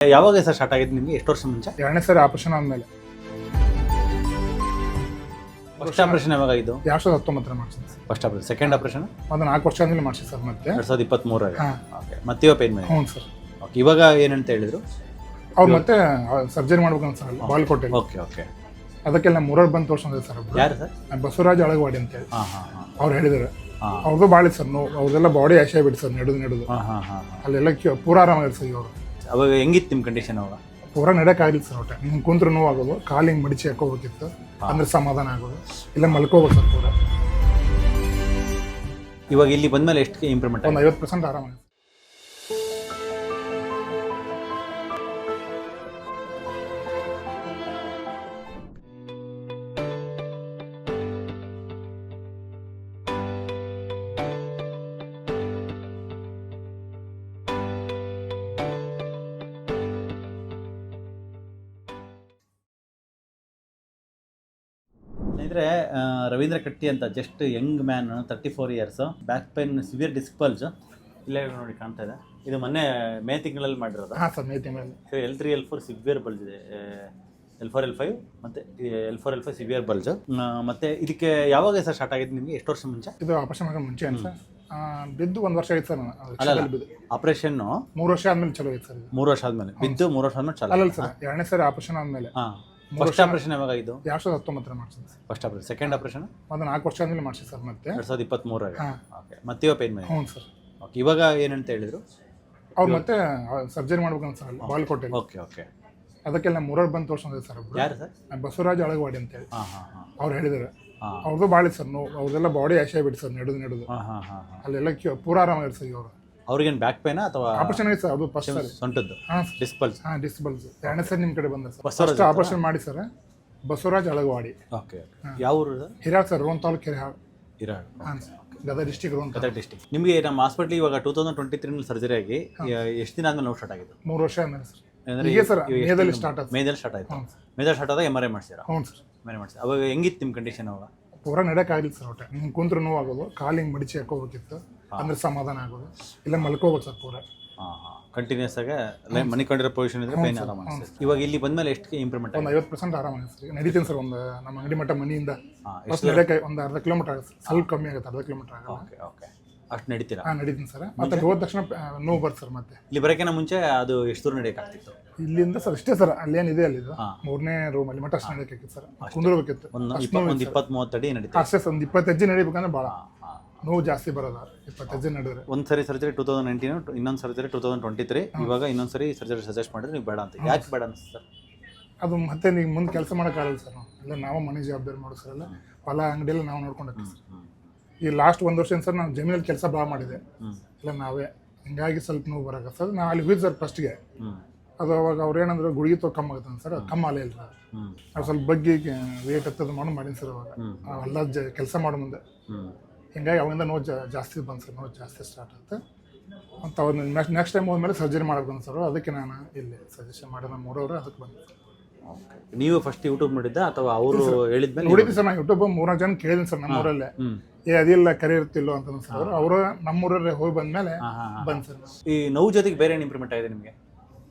ಯಾವಾಗ sir start ಆಗಿದ್ದು ನಿಮಗೆ? ಎಷ್ಟು ವರ್ಷ ಮುಂಚೆ? ಎರಡನೇ ಸರಿ ಆಪರೇಷನ್ ಆದಮೇಲೆ. ಫಸ್ಟ್ ಆಪರೇಷನ್ ಯಾವಾಗ ಇದು? 2019 ಮಾಡಿಸಿದ್ದೆ sir first operation. Second operation ಅದು 4 ವರ್ಷ ಆದಮೇಲೆ ಮಾಡಿಸಿ ಸರ್. ಮತ್ತೆ 2023 ಹಾಂ ಓಕೆ. ಮತ್ತೆ ಇವಾಗ ಪೇನ್ ಮೇಲೆ? ಹ್ಞೂ ಸರ್. ಓಕೆ. ಇವಾಗ ಏನಂತ ಹೇಳಿದ್ರು? ಅವ್ರು ಮತ್ತೆ ಸರ್ಜರಿ ಮಾಡ್ಬೇಕಂತ ಸರ್ ಬಾಲ್ಕೋಟೆ. Okay okay. ಅದಕ್ಕೆಲ್ಲ ಮೂರವ್ರು ಬಂದು ತೋರಿಸಿದ್ರೆ ಸರ್ ಒಬ್ರು. ಯಾರು ಸರ್? ಬಸವರಾಜ್ ಅಳಗವಾಡಿ ಅಂತೇಳಿ. ಹಾಂ ಹಾಂ ಹಾಂ. ಅವ್ರು ಹೇಳಿದ್ದಾರೆ. ಹಾಂ. ಅವ್ರದ್ದು ಭಾಳ ಸರ್ ನೋವು. ಅವ್ರದೆಲ್ಲ ಬಾಡಿ ಆಶೆ ಬಿಟ್ಟು ಸರ್ ನಡೆದು ಹಾಂ ಹಾಂ ಹಾಂ. ಅಲ್ಲೆಲ್ಲ ಪೂರ ಆರಾಮಾಗಿತ್ತು ಸರ್. ಇವರು ಅವಾಗ ಹೆಂಗಿತ್ತು ನಿಮ್ಮ ಕಂಡೀಷನ್ ಅವಾಗ? ಪೂರ ನಡೆಯೋಕ್ಕಾಗಿಲ್ಲ ಸರ್. ಒಟ್ಟೆ ಹಿಂಗೆ ಕುಂತ್ರು ನೋವಾಗೋದು, ಕಾಲು ಹಿಂಗೆ ಮಡಿಚಿ ಹಾಕೋಬೇಕಿತ್ತು, ಅಂದ್ರೆ ಸಮಾಧಾನ ಆಗೋದು, ಇಲ್ಲ ಮಲ್ಕೋಬೇಕು ಸರ್ ಪೂರ. ಇವಾಗ ಇಲ್ಲಿ ಬಂದಮೇಲೆ ಎಷ್ಟು ಇಂಪ್ರೂವ್ಮೆಂಟ್? ಒಂದು 50% ಆರಾಮಾಗಿದೆ. ಸ್ನೇಹಿತರೆ, ರವೀಂದ್ರ ಕಟ್ಟಿ ಅಂತ just young man, 34 years, back pain, severe disc bulge ಇಲ್ಲೇ ನೋಡಿ ಕಾಣ್ತಾ ಇದೆ. ಇದು ಮೊನ್ನೆ ಮೇ ತಿಂಗಳಲ್ಲಿ ಮಾಡಿರೋದು. ಹಾಂ ಸರ್, ಮೇ ತಿಂಗಳಲ್ಲಿ. L3 L4 ಸಿವಿಯರ್ ಬಲ್ಜ್ ಇದೆ, L4 L5 ಮತ್ತು L4 L5 ಸಿವಿಯರ್ ಬಲ್ಜ್. ಮತ್ತು ಇದಕ್ಕೆ ಯಾವಾಗ ಸರ್ ಸ್ಟಾರ್ಟ್ ಆಗಿದ್ದು ನಿಮಗೆ? ಎಷ್ಟು ವರ್ಷ ಮುಂಚೆ? ಇದು ಆಪರೇಷನ್ ಆಗೋ ಮುಂಚೆ ಏನು ಸರ್, ಬಿದ್ದು 1 ವರ್ಷ ಆಯ್ತು ಸರ್. ಅಲ್ಲ, ಆಪರೇಷನ್ನು 3 ವರ್ಷ ಆದ್ಮೇಲೆ ಚಲೋ ಆಯ್ತು ಸರ್. 3 ವರ್ಷ ಆದಮೇಲೆ ಬಿದ್ದು 3 ವರ್ಷ ಆದ್ಮೇಲೆ ಚಲೋ? ಅಲ್ಲ ಸರ್, ಎರಡನೇ ಸರಿ ಆಪರೇಷನ್ ಆದಮೇಲೆ. ಹಾಂ. ಫಸ್ಟ್ ಆಪರೇಷನ್ ಯಾವಾಗ ಇದು? 2019 ಮಾಡಿಸಿದ್ದೆ sir. First operation. Second operation ಅದು 4 ವರ್ಷ ಆದಮೇಲೆ ಮಾಡಿಸಿ ಸರ್. ಮತ್ತೆ 2023 ಹಾಂ. ಓಕೆ. ಮತ್ತೆ ಇವಾಗ ಪೇನ್ ಮೇಲೆ? ಹ್ಞೂ ಸರ್. ಓಕೆ. ಇವಾಗ ಏನಂತ ಹೇಳಿದ್ರು? ಅವ್ರು ಮತ್ತೆ ಸರ್ಜರಿ ಮಾಡ್ಬೇಕಂತ ಸರ್ ಬಾಲ್ಕೋಟೆ. Okay okay. ಅದಕ್ಕೆಲ್ಲ ಮೂರವ್ರು ಬಂದು ತೋರಿಸಿದ್ರೆ ಸರ್ ಒಬ್ರು. ಯಾರು ಸರ್? ಬಸವರಾಜ್ ಅಳಗವಾಡಿ ಅಂತೇಳಿ. ಹಾಂ ಹಾಂ ಹಾಂ. ಅವ್ರು ಹೇಳಿದ್ದಾರೆ. ಹಾಂ. ಅವ್ರದ್ದು ಭಾಳ ಸರ್ ನೋವು. ಅವ್ರದೆಲ್ಲ ಬಾಡಿ ಆಶೆ ಬಿಟ್ಟು ಸರ್ ನಡೆದು ಹಾಂ ಹಾಂ ಹಾಂ ಹಾಂ. ಅಲ್ಲೆಲ್ಲ ಪೂರ ಆರಾಮಾಗಿತ್ತು ಸರ್. ಇವರು ಅವ್ರಿಗೇನು ಬ್ಯಾಕ್ ಪೇನಾ ಅಥವಾ ಆಪರೇಷನ್ ಆಯ್ತು ಸರ್. ಅದು ಫಸ್ಟ್ ಸರಿ ಸೊಂಟದ್ದು ಹಾಂ ಡಿಸ್ಕ್ ಬಲ್ಜ್? ಹಾಂ, ಡಿಸ್ಕ್ ಬಲ್ಜ್. ಎರಡನೇ ಸರಿ ನಿಮ್ಮ ಕಡೆ ಬಂದ ಸರ್. ಬಸವರಾಜ್ ಫಸ್ಟ್ ಆಪರೇಷನ್ ಮಾಡಿ sir Basavaraj Alagawadi. Okay okay. ಯಾವ ಊರು ಸರ್? ಹಿರಾಳ್ ಸರ್, ರೋಣ ತಾಲೂಕು ಹಿರಾಳ್. ಹಿರಾಳ್. ಹಾಂ sir, Gadag district Ron. Gadag district. ನಿಮಗೆ ನಮ್ಮ ಹಾಸ್ಪಿಟ್ಲ್ ಇವಾಗ 2023 ಸರ್ಜರಿ ಆಗಿ ಎಷ್ಟು ದಿನ ಆದ್ಮೇಲೆ ನೋವು ಸ್ಟಾರ್ಟ್ ಆಗಿದ್ದು? 3 ವರ್ಷ ಆದ್ಮೇಲೆ ಸರ್. ಅಂದರೆ ಈಗ ಸರ್ ಮೇದಲ್ಲಿ ಸ್ಟಾರ್ಟ್ ಆಯ್ತು. ಮೇದಲ್ಲಿ ಸ್ಟಾರ್ಟ್ ಆಯಿತು. ಹ್ಞೂ. ಮೇದಲ್ಲಿ ಸ್ಟಾರ್ಟ್ ಆದಾಗ MRI ಮಾಡಿಸಿರಾ? ಹ್ಞೂ ಸರ್. MRI ಮಾಡಿಸಿ. ಅವಾಗ ಹೆಂಗಿತ್ತು ನಿಮ್ಮ ಕಂಡೀಷನ್ ಅವಾಗ? ಪೂರ ನಡೆಯೋಕ್ಕಾಗಿಲ್ಲ ಸರ್. ಒಟ್ಟೆ ಹಿಂಗೆ ಕುಂತ್ರು ನೋವಾಗೋದು, ಕಾಲು ಹಿಂಗೆ ಮಡಿಚಿ ಹಾಕೋಬೇಕಿತ್ತು, ಅಂದ್ರೆ ಸಮಾಧಾನ ಆಗೋದು, ಇಲ್ಲ ಮಲ್ಕೋಬೇಕು ಸರ್ ಪೂರ. ಹಾಂ ಹಾಂ. ಕಂಟಿನ್ಯೂಸ್ ಆಗಿ ಮನಿಕೊಂಡಿರೋ ಪೊಸಿಷನ್ ಇದ್ರೆ ಪೈನ್ ಆರಾಮ ಅನಿಸ್ತದೆ. ಇವಾಗ ಇಲ್ಲಿ ಬಂದಮೇಲೆ ಎಷ್ಟು ಇಂಪ್ರೂವ್ಮೆಂಟ್? ಒಂದು 50% ಆರಾಮಾಗಿದೆ ಸರ್. ನಡೀತೀನಿ ಸರ್. ಒಂದು ನಮ್ಮ ಅಂಗಡಿ ಮಟ್ಟ ಮನೆಯಿಂದ ಹಾಂ. ಫಸ್ಟ್ ನಡೆಯೋಕೆ ಒಂದು ಅರ್ಧ ಕಿಲೋಮೀಟರ್ ಆಗುತ್ತೆ ಸರ್. ಸ್ವಲ್ಪ ಕಮ್ಮಿ ಆಗುತ್ತೆ, ಅರ್ಧ ಕಿಲೋಮೀಟರ್ ಆಗಲ್ಲ. Okay okay. ಅಷ್ಟು ನಡೀತೀರಾ? ಹಾಂ, ನಡೀತೀನಿ ಸರ್. ಮತ್ತೆ ಹೋದ ತಕ್ಷಣ ನೋವು ಬರುತ್ತೆ ಸರ್. ಮತ್ತೆ ಇಲ್ಲಿ ಬರೋಕ್ಕಿಂತ ಮುಂಚೆ ಅದು ಎಷ್ಟು ದೂರ ನಡೆಯೋಕ್ಕಾಗ್ತಿತ್ತು? ಇಲ್ಲಿಂದ ಸರ್ ಇಷ್ಟೇ ಸರ್. ಅಲ್ಲೇನಿದೆ ಅಲ್ಲಿದು ಹಾಂ. 3ನೇ ರೂಮಲ್ಲಿ ಮಟ್ಟ ಅಷ್ಟು ನಡೆಯೋಕ್ಕಾಗಿತ್ತು ಸರ್. ಕುಂದಿರ್ಬೇಕಿತ್ತು. ಒಂದು 20-30 ಅಡಿ ನಡೀತಾರೆ ಅಷ್ಟೇ ಸರ್. ಒಂದು 20 ಹೆಜ್ಜೆ ನಡಿಬೇಕಂದ್ರೆ ಭಾಳ ನೋವು ಜಾಸ್ತಿ ಬರೋದು. 20 ಹೆಜ್ಜೆ ನಡೆದ್ರೆ. ಒಂದು ಸರಿ ಸರ್ಜರಿ 2019, ಇನ್ನೊಂದು ಸರ್ಜರಿ 2023. ಇವಾಗ ಇನ್ನೊಂದು ಸರಿ ಸರ್ಜರಿ ಸಜೆಸ್ಟ್ ಮಾಡಿದ್ರೆ ನೀವು ಬೇಡ ಅಂತ. ಯಾಕೆ ಬೇಡ ಅನಿಸ್ತು ಸರ್? ಅದು ಮತ್ತೆ ನೀವು ಮುಂದೆ ಕೆಲಸ ಮಾಡೋಕ್ಕಾಗಲ್ಲ ಸರ್. ನಾವು ಎಲ್ಲ ನಾವು ಮನೆ ಜವಾಬ್ದಾರಿ ಮಾಡೋ ಸರ್. ಎಲ್ಲ ಹೊಲ ಅಂಗಡಿಯೆಲ್ಲ ನಾವು ನೋಡ್ಕೊಂಡೋಗ್ತೀವಿ ಸರ್. ಈ ಲಾಸ್ಟ್ 1 ವರ್ಷ ಸರ್ ನಾನು ಜಮೀನಲ್ಲಿ ಕೆಲಸ ಭಾಳ ಮಾಡಿದೆ. ಇಲ್ಲ ನಾವೇ, ಹಿಂಗಾಗಿ ಸ್ವಲ್ಪ ನೋವು ಬರೋಕೆ ಸರ್. ನಾವು ಅಲ್ಲಿ ಹೋಗಿದ್ದು ಸರ್ ಫಸ್ಟ್ಗೆ. ಅದು ಅವಾಗ ಅವ್ರು ಏನಂದ್ರೆ ಗುಳಿಗೆ ಕಮ್ಮಿ ಆಗುತ್ತೆ ಸರ್. ಅದು ಕಮ್ಮಿ ಆಗಲಿಲ್ಲ ಸರ್. ನಾವು ಸ್ವಲ್ಪ ಬಗ್ಗೆ ವೇಟ್ ಹತ್ತದು ಮಾಡೀನಿ ಸರ್. ಅವಾಗ ಎಲ್ಲ ಕೆಲಸ ಮಾಡೋ ಮುಂದೆ ಹಿಂಗಾಗಿ ಅವಾಗಿಂದ ನೋವು ಜಾಸ್ತಿ ಬಂದು ಸರ್. ನೋವು ಜಾಸ್ತಿ ಸ್ಟಾರ್ಟ್ ಆಗುತ್ತೆ. ಮತ್ತು ಅವ್ರು ನೆಕ್ಸ್ಟ್ ಟೈಮ್ ಹೋದ್ಮೇಲೆ ಸರ್ಜರಿ ಮಾಡ್ಬೇಕು ಸರ್. ಅದಕ್ಕೆ ನಾನು ಇಲ್ಲಿ ಸಜೆಷನ್ ಮಾಡಿದ 3 ಅವರು ಅದಕ್ಕೆ ಬಂದೆ. ನೀವು ಫಸ್ಟ್ ಯೂಟ್ಯೂಬ್ ನೋಡಿದ್ದ ಅಥವಾ ಅವರು ಹೇಳಿದ್ಮೇಲೆ ನೋಡಿದ್ವಿ ಸರ್? ನಾನು ಯೂಟ್ಯೂಬ್ 3 ಜನ ಕೇಳಿದ್ದೀನಿ ಸರ್ ನಮ್ಮೂರಲ್ಲೇ. ಅದಿಲ್ಲ ಕರೆ ಇರ್ತಿಲ್ಲೋ ಅಂತ ಸರ್. ಅವರು ನಮ್ಮೂರಲ್ಲೇ ಹೋಗಿ ಬಂದ್ಮೇಲೆ ಬಂದು ಸರ್. ಈ ನೋವು ಜೊತೆಗೆ ಬೇರೆ ಏನು ಇಂಪ್ರೂವ್ಮೆಂಟ್ ಆಗಿದೆ ನಿಮಗೆ?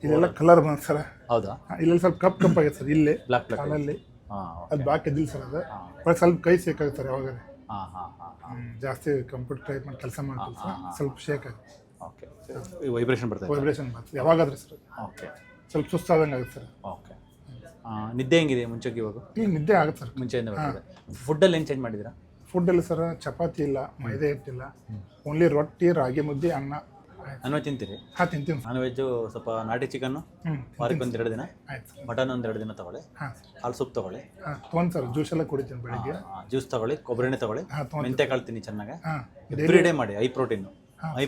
ಇದೆಲ್ಲ ಕಲರ್ ಬಂತು ಸರ್. ಹೌದಾ? ಇಲ್ಲೆಲ್ಲ ಸ್ವಲ್ಪ ಕಪ್ ಆಗೈತೆ ಸರ್. ಇಲ್ಲೇ ಬ್ಲಾಕ್ ಕಾಲಲ್ಲಿ ಹಾಂ. ಅದು ಬಾಕಿ ಎದ್ದಿಲ್ಲ ಸರ್. ಅದು ಸ್ವಲ್ಪ ಕೈ ಶೇಕ್ ಆಗುತ್ತೆ ಸರ್. ಯಾವಾಗ ಹಾಂ ಹಾಂ ಹಾಂ. ಜಾಸ್ತಿ ಕಂಪ್ಯೂಟರ್ ಟೈಪ್ ಮಾಡಿ ಕೆಲಸ ಮಾಡ್ತೀವಿ ಸರ್. ಸ್ವಲ್ಪ ಶೇಕ್ ಆಗುತ್ತೆ. ಓಕೆ. ವೈಬ್ರೇಷನ್ ಬರ್ತದೆ? ವೈಬ್ರೇಷನ್ ಬರ್ತದೆ ಯಾವಾಗಾದ್ರೆ ಸರ್. ಓಕೆ. ಸ್ವಲ್ಪ ಸುಸ್ತಾದಂಗೆ ಆಗುತ್ತೆ ಸರ್. ಓಕೆ. ನಿದ್ದೆ ಹೆಂಗಿದೆ ಮುಂಚೆಗೆ ಇವಾಗ? ಈಗ ನಿದ್ದೆ ಆಗುತ್ತೆ ಸರ್. ಮುಂಚೆಯಿಂದ ಬರ್ತದೆ. ಫುಡ್ಡಲ್ಲಿ ಏನು ಚೇಂಜ್ ಮಾಡಿದ್ದೀರಾ? ಫುಡ್ಡಲ್ಲಿ ಸರ್ ಚಪಾತಿ ಇಲ್ಲ, ಮೈದೆ ಹಿಟ್ಟಿಲ್ಲ, ಓನ್ಲಿ ರೊಟ್ಟಿ, ರಾಗಿ ಮುದ್ದೆ, ಅನ್ನ. ನಾನ್ ವೆಜ್ ತಿಂತೀರಿ? ಹಾಂ, ತಿಂತೀನಿ. ನಾನ್ ವೆಜ್ಜು ಸ್ವಲ್ಪ ನಾಟಿ ಚಿಕನ್ನು ವಾರಕ್ಕೆ 1-2 ದಿನ, ಆಯ್ತು ಸರ್. ಮಟನ್ 1-2 ದಿನ ತೊಗೊಳ್ಳಿ, ಹಾಂ ಹಾಲು ಸೂಪ್ ತೊಗೊಳ್ಳಿ, ಹಾಂ ತೊಗೊಂಡು ಸರ್. ಜ್ಯೂಸ್ ಎಲ್ಲ ಕುಡಿತೀನಿ ಬೆಳಿಗ್ಗೆ. ಜ್ಯೂಸ್ ತೊಗೊಳ್ಳಿ, ಕೊಬ್ಬರಿ ಎಣ್ಣೆ ತೊಗೊಳ್ಳಿ, ಹಾಂ ತೊಗೊಂಡು. ಮೆಂತೆ ಕಾಳು ತಿನ್ನಿ ಚೆನ್ನಾಗಿ. ಹಾಂ, ಎವ್ರಿ ಡೇ ಮಾಡಿ. High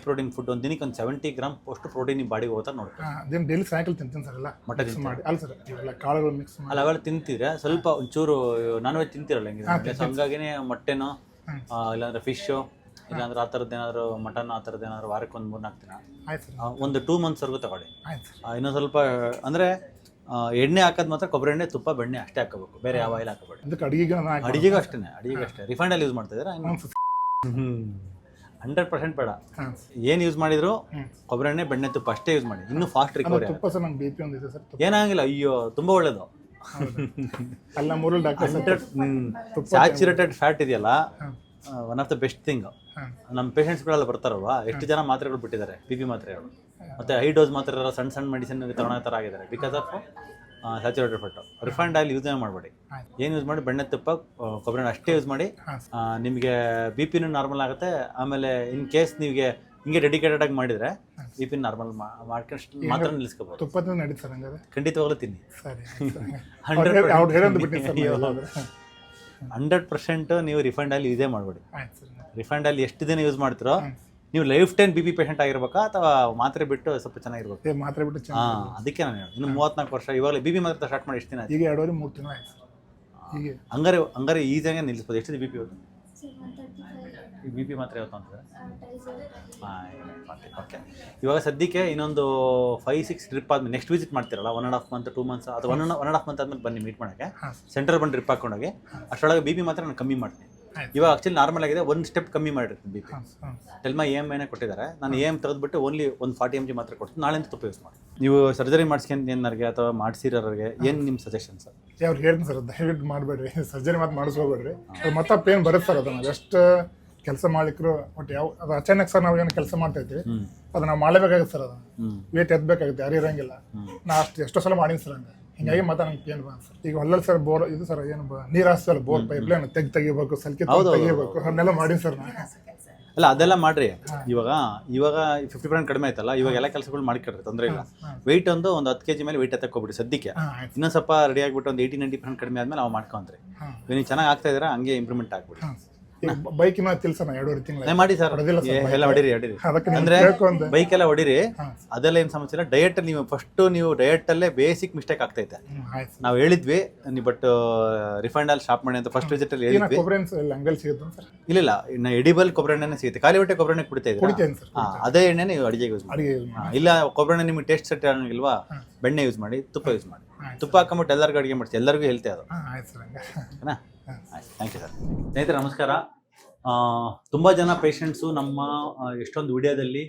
protein food. ಒಂದು ದಿನಕ್ಕೆ ಒಂದು 70 ಗ್ರಾಮ್ ಅಷ್ಟು ಪ್ರೋಟೀನ್ ನಿಮ್ಮ ಬಾಡಿಗೆ ಹೋಗ್ತಾ ನೋಡಿ. ಹಾಂ, ಅದೇನು ಡೈಲಿ ಸಾಯಂಕಾಲ ತಿಂತೀನಿ ಸರ್. ಎಲ್ಲ ಮಟನ್ ಮಾಡಿ ಅಲ್ಲ ಸರ್. ಇವೆಲ್ಲ ಕಾಳುಗಳು ಮಿಕ್ಸ್ ಮಾಡಿ. ಅಲ್ಲ ಅವೆಲ್ಲ ತಿಂತೀರಾ? ಸ್ವಲ್ಪ ಒಂಚೂರು ನಾನ್ ವೆಜ್ ತಿಂತೀರಲ್ಲ ಹೆಂಗಿದೆ? ಹಂಗಾಗಿನೇ ಮೊಟ್ಟೆನೋ ಇಲ್ಲಾಂದ್ರೆ ಫಿಶ್ಶು, ಇಲ್ಲಾಂದ್ರೆ ಆ ಥರದ್ದು ಏನಾದರೂ ಮಟನ್, ಆ ಥರದ್ದು ಏನಾದರೂ ವಾರಕ್ಕೆ 1-3-4 ದಿನ, ಆಯ್ತು ಸರ್. ಒಂದು 2 ಮಂತ್ಸ್ವರೆಗೂ ತಗೊಳ್ಳಿ. ಆಯ್ತು ಸರ್. ಇನ್ನೊಂದು ಸ್ವಲ್ಪ ಅಂದರೆ ಎಣ್ಣೆ ಹಾಕೋದು ಮಾತ್ರ ಕೊಬ್ಬರಿ ಎಣ್ಣೆ, ತುಪ್ಪ, ಬೆಣ್ಣೆ ಅಷ್ಟೇ ಹಾಕೋಬೇಕು. ಬೇರೆ ಯಾವ ಆಯಿಲ್ ಹಾಕೋಬೇಡಿ. ಅದಕ್ಕೆ ಅಡುಗೆಗೆ ಅಡಿಗೆಗೂ ಅಷ್ಟೇ ರಿಫೈಂಡಲ್ಲಿ ಯೂಸ್ ಮಾಡ್ತಿದ್ದೀರಾ? 100% ಬೇಡ. ಹಾಂ ಏನು ಯೂಸ್ ಮಾಡಿದ್ರು ಕೊಬ್ಬರಿ ಎಣ್ಣೆ ಬೆಣ್ಣೆ ತುಪ್ಪ ಅಷ್ಟೇ ಯೂಸ್ ಮಾಡಿ, ಇನ್ನೂ ಫಾಸ್ಟ್ ರಿಕವರಿ. ತುಪ್ಪ ಸರ್ ನಂಗೆ BP ಒಂದಿದೆ ಸರ್ ತುಪ್ಪ ಏನಾಗಿಲ್ಲ, ಅಯ್ಯೋ ತುಂಬ ಒಳ್ಳೇದು. ಅಲ್ಲ ಮೂರು ಡಾಕ್ಟರ್ ಸ್ಯಾಚುರೇಟೆಡ್ ಫ್ಯಾಟ್ ಇದೆಯಲ್ಲ, ಹಾಂ one of the best thing. ಹಾಂ ನಮ್ಮ ಪೇಷಂಟ್ಸ್ಗಳೆಲ್ಲ ಬರ್ತಾರಲ್ವಾ, ಎಷ್ಟು ಜನ ಮಾತ್ರೆಗಳು ಬಿಟ್ಟಿದ್ದಾರೆ, BP ಮಾತ್ರೆಗಳು, ಮತ್ತು ಹೈ ಡೋಸ್ ಮಾತ್ರೆ ಸಣ್ಣ ಸಣ್ಣ ಮೆಡಿಸಿನ್ ತಗೊಳ್ಳೋ ಥರ ಆಗಿದ್ದಾರೆ because of saturated fat. Refined oil use ಮಾಡಬೇಡಿ, ಏನು ಯೂಸ್ ಮಾಡಿ ಬೆಣ್ಣೆ ತುಪ್ಪ ಕೊಬ್ಬರಿ ಎಣ್ಣೆ ಅಷ್ಟೇ ಯೂಸ್ ಮಾಡಿ. ನಿಮಗೆ BP ನಾರ್ಮಲ್ ಆಗುತ್ತೆ. ಆಮೇಲೆ ಇನ್ ಕೇಸ್ ನಿಮಗೆ ಹಿಂಗೆ ಡೆಡಿಕೇಟೆಡ್ ಆಗಿ ಮಾಡಿದರೆ BP ನಾರ್ಮಲ್ ಮಾಡ್ಕೊಂಡು ಮಾತ್ರ ನಿಲ್ಲಿಸ್ಕೋಬೋದು. ತುಪ್ಪದ ನಡೀತು ಸರ್ ಹಂಗಾದ್ರೆ ಖಂಡಿತವಾಗ್ಲೂ ತಿನ್ನಿ. ಸರಿ 100% ನೀವು ರಿಫೈಂಡ್ ಆಯಿಲ್ ಯೂಸೇ ಮಾಡಬೇಡಿ. ಆಯ್ತು ಸರ್ ರಿಫೈಂಡ್ ಆಯಿಲ್ ಎಷ್ಟು ದಿನ ಯೂಸ್ ಮಾಡ್ತಿರೋ, ನೀವು ಲೈಫ್ ಟೈಮ್ BP ಪೇಷಂಟ್ ಆಗಿರ್ಬೇಕಾ ಅಥವಾ ಮಾತ್ರೆ ಬಿಟ್ಟು ಸ್ವಲ್ಪ ಚೆನ್ನಾಗಿರ್ಬೇಕು? ಮಾತ್ರೆ ಬಿಟ್ಟು ಹಾಂ, ಅದಕ್ಕೆ ನಾನು ಹೇಳಿ, ಇನ್ನು 34 ವರ್ಷ ಇವಾಗಲೇ BP ಮಾತ್ರ ಸ್ಟಾರ್ಟ್ ಮಾಡಿ ಎಷ್ಟು ದಿನ ಆಯ್ತು? ಈಗ 2.5-3 ತಿಂಗಳು ಆಯ್ತು ಸರ್. ಹೀಗೆ ಹಂಗಾರೆ ಈಸಿಯಾಗೆ ನಿಲ್ಲಿಸ್ಬೋದು. ಎಷ್ಟಿದೆ BP ಇವತ್ತು? ಈ BP ಮಾತ್ರ ಯಾವತ್ತು ಅಂತಾರೆ? ಓಕೆ. ಇವಾಗ ಸದ್ಯಕ್ಕೆ ಇನ್ನೊಂದು 5-6 ಟ್ರಿಪ್ ಆದ್ಮೇಲೆ ನೆಕ್ಸ್ಟ್ ವಿಸಿಟ್ ಮಾಡ್ತೀರಲ್ಲ, 1.5 ಮಂತ್ 2 ಮಂತ್ಸ್ ಅಥವಾ 1.5 ಮಂತ್ ಆದ್ಮೇಲೆ ಬನ್ನಿ ಮೀಟ್ ಮಾಡೋಕ್ಕೆ. ಸೆಂಟ್ರಲ್ ಬಂದು ಟ್ರಿಪ್ ಹಾಕೊಂಡೋಗಿ ಅಷ್ಟರೊಳಗೆ BP ಮಾತ್ರ ನಾನು ಕಮ್ಮಿ ಮಾಡ್ತೀನಿ. ಇವಾಗ ಆಕ್ಚುಲಿ ನಾರ್ಮಲ್ ಆಗಿದೆ, ಒಂದು ಸ್ಟೆಪ್ ಕಮ್ಮಿ ಮಾಡಿರ್ತೀನಿ BP. ಟೆಲ್ಮಾ EMI ಕೊಟ್ಟಿದ್ದಾರೆ, ನಾನು EM ತೆಗೆದುಬಿಟ್ಟು ಓನ್ಲಿ ಒಂದು 40 mg ಮಾತ್ರ ಕೊಡ್ತೀನಿ. ನಾಳೆಂತ ತುಪ್ಪ ಯೂಸ್ ಮಾಡಿ. ನೀವು ಸರ್ಜರಿ ಮಾಡಿಸ್ಕೊಂಡ್ರಿಗೆ ಅಥವಾ ಮಾಡಿಸಿರೋರಿಗೆ ಏನು ನಿಮ್ಮ ಸಜೆಷನ್ ಸರ್? ಅವ್ರು ಹೇಳ್ತೀನಿ ಸರ್, ದಯವಿಟ್ಟು ಮಾಡಬೇಡ್ರಿ, ಸರ್ಜರಿ ಮಾತು ಮಾಡಿಸ್ಕೋಬೇಡ್ರಿ. ಅದು ಮತ್ತೆ ಪೇನ್ ಬರುತ್ತೆ ಸರ್. ಅದನ್ನು ಎಷ್ಟು ಕೆಲಸ ಮಾಡ್ಲಿಕ್ಕರು ಒಟ್ಟು ಯಾವ ಅದು ಅಚಾನಕ್ ಸರ್ ನಾವು ಏನು ಕೆಲಸ ಮಾಡ್ತಾ ಇರ್ತೀವಿ, ಅದು ನಾವು ಮಾಡಲೇಬೇಕಾಗುತ್ತೆ ಸರ್. ಅದನ್ನು ವೇಟ್ ಎತ್ತಬೇಕಾಗುತ್ತೆ, ಯಾರು ಇರೋಂಗಿಲ್ಲ. ನಾ ಎಷ್ಟೋ ಸಲ ಮಾಡೀನಿ ಸರ್ ಹಂಗೆ. ಹಿಂಗಾಗಿ ಮತ್ತೆ ನಂಗೆ ಪೇನ್ ಬಂದು ಸರ್. ಈಗ ಹೊಲ್ಲಲ್ಲಿ ಸರ್ ಬೋರ್ ಇದು ಸರ್ ಏನು ನೀರು ಹಾಕ್ತಲ್ಲ, ಬೋರ್ ಪೈಪ್ಲೈನ್ ತೆಗಿಬೇಕು, ಸಲ್ಕೆ ತೆಗಿಬೇಕು, ಅದನ್ನೆಲ್ಲ ಮಾಡೀನಿ ಸರ್ ನಾನು. ಅಲ್ಲ ಅದೆಲ್ಲ ಮಾಡ್ರಿ. ಇವಾಗ 50% ಕಡಿಮೆ ಆಯ್ತಲ್ಲ, ಇವಾಗ ಎಲ್ಲ ಕೆಲಸಗಳು ಮಾಡಿಕೊಡ್ರಿ, ತೊಂದರೆ ಇಲ್ಲ. ವೆಯ್ಟ್ ಒಂದು 10 kg ಮೇಲೆ ವೆಯ್ಟ್ ಎತ್ತಕೋಬಿಡಿ ಸದ್ಯಕ್ಕೆ. ಇನ್ನೊಂದು ಸ್ವಲ್ಪ ರೆಡಿ ಆಗಿಬಿಟ್ಟು ಒಂದು 80-90% ಕಡಿಮೆ ಆದ್ಮೇಲೆ ನಾವು ಮಾಡ್ಕೊಂಡ್ರಿ. ನೀವು ಚೆನ್ನಾಗಿ ಆಗ್ತಾ ಇದ್ದೀರಾ, ಹಂಗೆ ಇಂಪ್ರೂವ್ಮೆಂಟ್ ಆಗ್ಬಿಡಿ. ಬೈಕ್ ಇನ್ನೂ ತಿಳ್ಸ 2.5 ತಿಂಗಳು ಮಾಡಿ ಸರ್, ಎಲ್ಲ ಹೊಡಿರಿ ಅಂದ್ರೆ ಬೈಕ್ ಎಲ್ಲ ಹೊಡಿರಿ, ಅದೆಲ್ಲ ಏನು ಸಮಸ್ಯೆ ಇಲ್ಲ. ಡಯಟ್ ನೀವು ಫಸ್ಟ್ ನೀವು ಡಯಟ್ ಅಲ್ಲೇ ಬೇಸಿಕ್ ಮಿಸ್ಟೇಕ್ ಆಗ್ತೈತೆ. ನಾವು ಹೇಳಿದ್ವಿ ನೀವು, ಬಟ್ ರಿಫೈಂಡ್ ಆಯಿಲ್ ಸ್ಟಾಪ್ ಮಾಡಿ ಅಂತ ಫಸ್ಟ್ ವಿಸಿಟ್ ಅಲ್ಲಿ ಹೇಳಿದ್ವಿ. ಇಲ್ಲ ಇನ್ನು ಎಡಿಬಲ್ ಕೊಬ್ಬರಿ ಎಣ್ಣೆ ಸಿಗುತ್ತೆ, ಖಾಲಿ ಹೊಟ್ಟೆ ಕೊಬ್ಬರಿ ಎಣ್ಣೆ ಕುಡಿತಾ ಇದ್ದೀವಿ. ಅದೇ ಎಣ್ಣೆ ನೀವು ಅಡಿಗೆಗೆ ಯೂಸ್ ಮಾಡಿ. ಇಲ್ಲ ಕೊಬ್ಬರಿ ಎಣ್ಣೆ ನಿಮ್ಗೆ ಟೇಸ್ಟ್ ಸೆಟ್ ಆಗಂಗಿಲ್ವಾ, ಬೆಣ್ಣೆ ಯೂಸ್ ಮಾಡಿ, ತುಪ್ಪ ಯೂಸ್ ಮಾಡಿ. ತುಪ್ಪ ಹಾಕೊಂಬಿಟ್ಟು ಎಲ್ಲರಿಗೂ ಅಡುಗೆ ಮಾಡ್ತೀವಿ, ಎಲ್ಲರಿಗೂ ಹೇಳ್ತೇ ಅದು. ಓಕೆನಾ? Thank you sir. ಸ್ನೇಹಿತರೆ ನಮಸ್ಕಾರ. ತುಂಬ ಜನ ಪೇಷಂಟ್ಸು ನಮ್ಮ ಎಷ್ಟೊಂದು ವಿಡಿಯೋದಲ್ಲಿ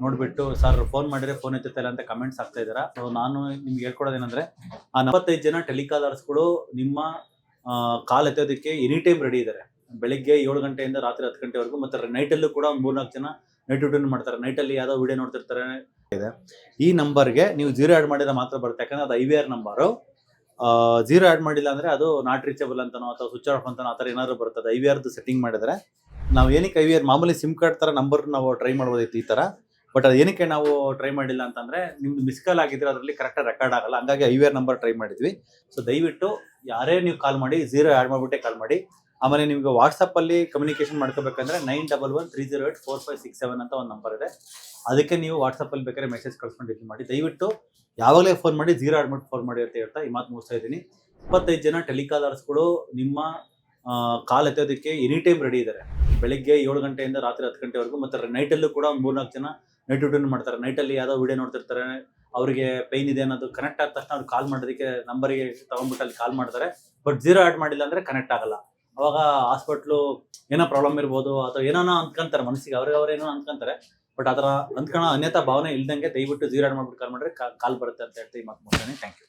ನೋಡಿಬಿಟ್ಟು ಸರ್ ಫೋನ್ ಮಾಡಿದರೆ ಫೋನ್ ಎತ್ತುತ್ತಿಲ್ಲ ಅಂತ ಕಮೆಂಟ್ಸ್ ಆಗ್ತಾ ಇದ್ದಾರೆ. ಸೊ ನಾನು ನಿಮ್ಗೆ ಹೇಳ್ಕೊಡೋದೇನೆಂದರೆ, ಆ 45 ಜನ ಟೆಲಿಕಾಲರ್ಸ್ಗಳು ನಿಮ್ಮ ಕಾಲ್ ಎತ್ತೋದಕ್ಕೆ ಎನಿ ಟೈಮ್ ರೆಡಿ ಇದ್ದಾರೆ. ಬೆಳಿಗ್ಗೆ 7 ಗಂಟೆಯಿಂದ ರಾತ್ರಿ 10 ಗಂಟೆವರೆಗೂ. ಮತ್ತು ನೈಟಲ್ಲೂ ಕೂಡ ಒಂದು 3-4 ಜನ ನೈಟ್ ಡ್ಯೂಟಿನ ಮಾಡ್ತಾರೆ, ನೈಟಲ್ಲಿ ಯಾವುದೋ ವಿಡಿಯೋ ನೋಡ್ತಿರ್ತಾರೆ. ಈ ನಂಬರ್ಗೆ ನೀವು 0 ಆ್ಯಡ್ ಮಾಡಿದ್ರೆ ಮಾತ್ರ ಬರುತ್ತೆ, ಯಾಕಂದರೆ ಅದು IVR ನಂಬರು. 0 ಆ್ಯಡ್ ಮಾಡಿಲ್ಲ ಅಂದರೆ ಅದು ನಾಟ್ ರೀಚಬಲ್ ಅಂತನೋ ಅಥವಾ ಸ್ವಿಚ್ ಆಫ್ ಅಂತನೋ ಆ ಥರ ಏನಾದ್ರು ಬರ್ತದೆ. IVRದು ಸೆಟ್ಟಿಂಗ್ ಮಾಡಿದರೆ ನಾವು ಏನಕ್ಕೆ IVR ಮಾಮೂಲಿ ಸಿಮ್ ಕಾರ್ಡ್ ಥರ ನಂಬರ್ ನಾವು ಟ್ರೈ ಮಾಡ್ಬೋದಿತ್ತು ಈ ಥರ. ಬಟ್ ಅದು ಏನಕ್ಕೆ ನಾವು ಟ್ರೈ ಮಾಡಿಲ್ಲ ಅಂತಂದರೆ, ನಿಮ್ದು ಮಿಸ್ ಕಾಲ್ ಆಗಿದ್ರೆ ಅದರಲ್ಲಿ ಕರೆಕ್ಟಾಗಿ ರೆಕಾರ್ಡ್ ಆಗಲ್ಲ, ಹಂಗಾಗಿ IVR ನಂಬರ್ ಟ್ರೈ ಮಾಡಿದ್ವಿ. ಸೊ ದಯವಿಟ್ಟು ಯಾರೇ ನೀವು ಕಾಲ್ ಮಾಡಿ 0 ಆ್ಯಡ್ ಮಾಡಿಬಿಟ್ಟೆ ಕಾಲ್ ಮಾಡಿ. ಆಮೇಲೆ ನಿಮಗೆ ವಾಟ್ಸಪ್ಪಲ್ಲಿ ಕಮ್ಯುನಿಕೇಷನ್ ಮಾಡ್ಕೋಬೇಕಂದ್ರೆ 9113084567 ಅಂತ ಒಂದು ನಂಬರ್ ಇದೆ. ಅದಕ್ಕೆ ನೀವು ವಾಟ್ಸಪ್ಪಲ್ಲಿ ಬೇಕಾದ್ರೆ ಮೆಸೇಜ್ ಕಳ್ಸ್ಕೊಂಡು ಇದು ಮಾಡಿ. ದಯವಿಟ್ಟು ಯಾವಾಗಲೇ ಫೋನ್ ಮಾಡಿ 0 ಆ್ಯಡ್ ಮಾಡಿ ಫೋನ್ ಮಾಡಿ ಅಂತ ಹೇಳ್ತಾ ಈ ಮಾತು ಮುಗಿಸ್ತಾ ಇದ್ದೀನಿ. 25 ಜನ ಟೆಲಿಕಾಲರ್ಸ್ಗಳು ನಿಮ್ಮ ಕಾಲ್ ಎತ್ತೋದಕ್ಕೆ ಎನಿ ಟೈಮ್ ರೆಡಿ ಇದ್ದಾರೆ. ಬೆಳಿಗ್ಗೆ 7 ಗಂಟೆಯಿಂದ ರಾತ್ರಿ 10 ಗಂಟೆವರೆಗೂ. ಮತ್ತು ನೈಟಲ್ಲೂ ಕೂಡ ಒಂದು 3-4 ಜನ ನೈಟ್ ಡ್ಯೂಟಿನ ಮಾಡ್ತಾರೆ, ನೈಟಲ್ಲಿ ಯಾವುದೋ ವಿಡಿಯೋ ನೋಡ್ತಿರ್ತಾರೆ, ಅವರಿಗೆ ಪೈನ್ ಇದೆ ಅನ್ನೋದು ಕನೆಕ್ಟ್ ಆದ ತಕ್ಷಣ ಅವ್ರು ಕಾಲ್ ಮಾಡೋದಕ್ಕೆ ನಂಬರಿಗೆ ತಗೊಂಡ್ಬಿಟ್ಟು ಅಲ್ಲಿ ಕಾಲ್ ಮಾಡ್ತಾರೆ. ಬಟ್ 0 ಆ್ಯಡ್ ಮಾಡಿಲ್ಲ ಅಂದರೆ ಕನೆಕ್ಟ್ ಆಗಲ್ಲ. ಅವಾಗ ಹಾಸ್ಪಿಟ್ಲು ಏನೋ ಪ್ರಾಬ್ಲಮ್ ಇರ್ಬೋದು ಅಥವಾ ಏನೋ ಅಂದ್ಕೊಂತಾರೆ ಮನಸ್ಸಿಗೆ, ಅವ್ರಿಗೆ ಏನೋ ಅಂದ್ಕೊಂತಾರೆ. ಬಟ್ ಆ ಥರ ಅಂದ್ಕೊಳ್ಳೋ ಅನ್ಯತಾ ಭಾವನೆ ಇಲ್ದಂಗೆ ದಯವಿಟ್ಟು 0 ಆ್ಯಡ್ ಮಾಡ್ಬಿಟ್ಟು ಕಾಲ್ ಮಾಡಿದ್ರೆ ಕಾಲ್ ಬರುತ್ತೆ ಅಂತ ಹೇಳ್ತೀವಿ. ಮಾತು ಮಾಡ್ತೀನಿ. Thank you.